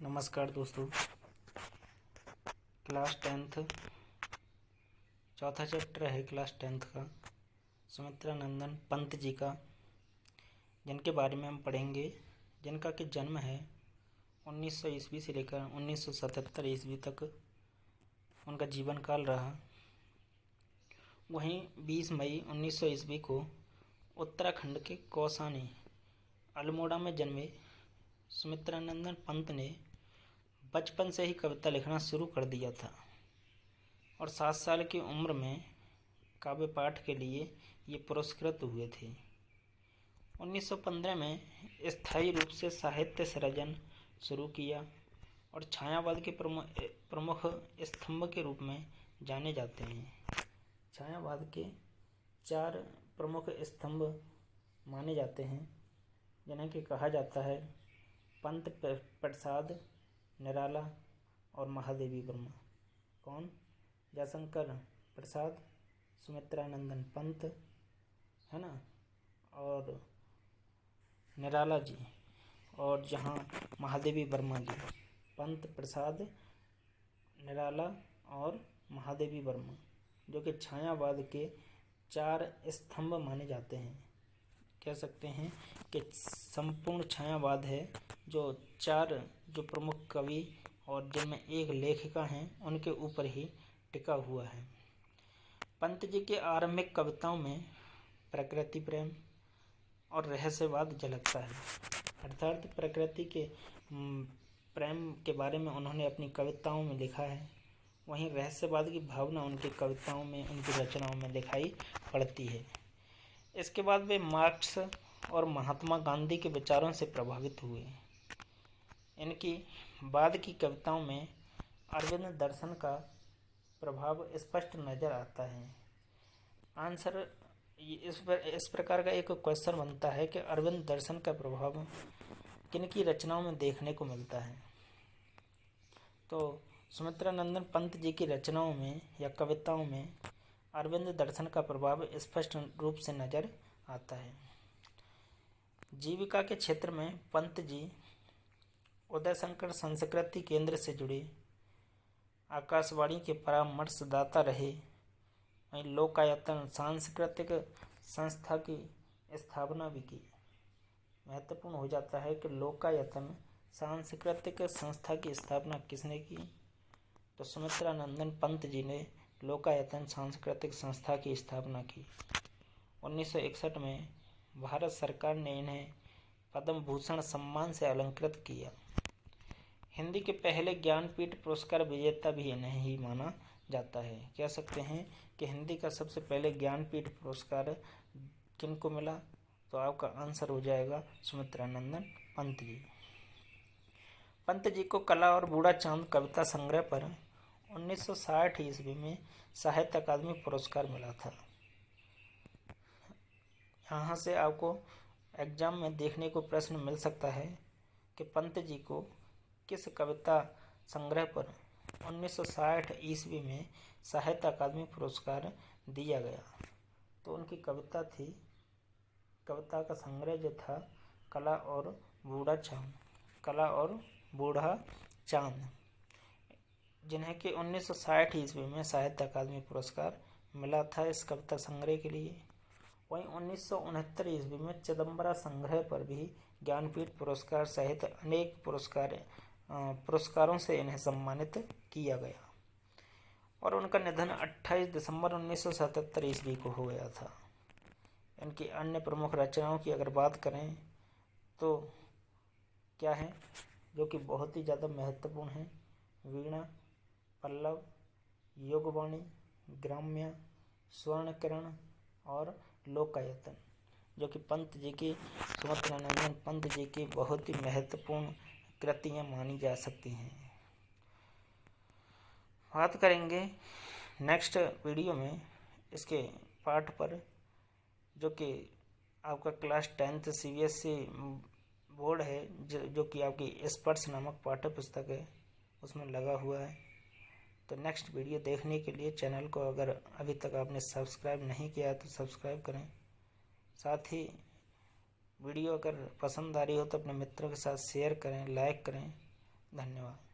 नमस्कार दोस्तों। Class 10th चौथा चैप्टर है क्लास 10th का सुमित्रा नंदन पंत जी का, जिनके बारे में हम पढ़ेंगे, जिनका कि जन्म है 1900 ईस्वी से लेकर 1977 ईस्वी तक उनका जीवन काल रहा। वहीं 20 मई 1900 ईस्वी को उत्तराखंड के कौसानी अल्मोड़ा में जन्मे सुमित्रा नंदन पंत ने बचपन से ही कविता लिखना शुरू कर दिया था और 7 साल की उम्र में काव्य पाठ के लिए ये पुरस्कृत हुए थे। 1915 में स्थायी रूप से साहित्य सृजन शुरू किया और छायावाद के प्रमुख स्तंभ के रूप में जाने जाते हैं। छायावाद के 4 प्रमुख स्तंभ माने जाते हैं, जिन्हें कि कहा जाता है पंत प्रसाद, निराला और महादेवी वर्मा। कौन? जयशंकर प्रसाद, सुमित्रा नंदन पंत, है ना, और निराला जी, और जहाँ महादेवी वर्मा जी। पंत प्रसाद, निराला और महादेवी वर्मा, जो कि छायावाद के 4 स्तंभ माने जाते हैं। कह सकते हैं कि संपूर्ण छायावाद है जो 4 जो प्रमुख कवि और जिनमें एक लेखिका हैं उनके ऊपर ही टिका हुआ है। पंत जी के आरंभिक कविताओं में प्रकृति प्रेम और रहस्यवाद झलकता है, अर्थात प्रकृति के प्रेम के बारे में उन्होंने अपनी कविताओं में लिखा है। वहीं रहस्यवाद की भावना उनकी कविताओं में, उनकी रचनाओं में दिखाई पड़ती है। इसके बाद वे मार्क्स और महात्मा गांधी के विचारों से प्रभावित हुए। इनकी बाद की कविताओं में अरविंद दर्शन का प्रभाव स्पष्ट नजर आता है। आंसर इस प्रकार का एक क्वेश्चन बनता है कि अरविंद दर्शन का प्रभाव किन की रचनाओं में देखने को मिलता है। तो सुमित्रा नंदन पंत जी की रचनाओं में या कविताओं में अरविंद दर्शन का प्रभाव स्पष्ट रूप से नजर आता है। जीविका के क्षेत्र में पंत जी उदयशंकर संस्कृति केंद्र से जुड़े, आकाशवाणी के परामर्शदाता रहे। वहीं लोकायतन सांस्कृतिक संस्था की स्थापना भी की। महत्वपूर्ण हो जाता है कि लोकायतन सांस्कृतिक संस्था की स्थापना किसने की? तो सुमित्रा नंदन पंत जी ने लोकायतन सांस्कृतिक संस्था की स्थापना की। 1961 में भारत सरकार ने इन्हें पद्म भूषण सम्मान से अलंकृत किया। हिंदी के पहले ज्ञानपीठ पुरस्कार विजेता भी इन्हें ही माना जाता है। कह सकते हैं कि हिंदी का सबसे पहले ज्ञानपीठ पुरस्कार किनको मिला? तो आपका आंसर हो जाएगा सुमित्रा नंदन पंत जी। पंत जी को कला और बूढ़ा चांद कविता संग्रह पर 1960 ईस्वी में साहित्य अकादमी पुरस्कार मिला था। यहाँ से आपको एग्जाम में देखने को प्रश्न मिल सकता है कि पंत जी को किस कविता संग्रह पर 1960 ईस्वी में साहित्य अकादमी पुरस्कार दिया गया। तो उनकी कविता थी, कविता का संग्रह जो था कला और बूढ़ा चांद, कला और बूढ़ा चांद, जिन्हें कि 1960 ईस्वी में साहित्य अकादमी पुरस्कार मिला था इस कविता संग्रह के लिए। वहीं 1969 ईस्वी में चिदम्बरा संग्रह पर भी ज्ञानपीठ पुरस्कार सहित अनेक पुरस्कारों से इन्हें सम्मानित किया गया और उनका निधन 28 दिसंबर 1977 ईस्वी को हो गया था। इनकी अन्य प्रमुख रचनाओं की अगर बात करें तो क्या है, जो कि बहुत ही ज़्यादा महत्वपूर्ण है: वीणा, पल्लव, योगवाणी, ग्राम्य, स्वर्ण किरण और लोकायतन, जो कि पंत जी की, सुमित्रा नंदन पंत जी की बहुत ही महत्वपूर्ण कृतियाँ मानी जा सकती हैं। बात करेंगे नेक्स्ट वीडियो में इसके पाठ पर, जो कि आपका क्लास 10th CBSE बोर्ड है, जो कि आपकी स्पर्श नामक पाठ्य पुस्तक है, उसमें लगा हुआ है। तो नेक्स्ट वीडियो देखने के लिए चैनल को अगर अभी तक आपने सब्सक्राइब नहीं किया है तो सब्सक्राइब करें। साथ ही वीडियो अगर पसंद आ रही हो तो अपने मित्रों के साथ शेयर करें, लाइक करें, धन्यवाद।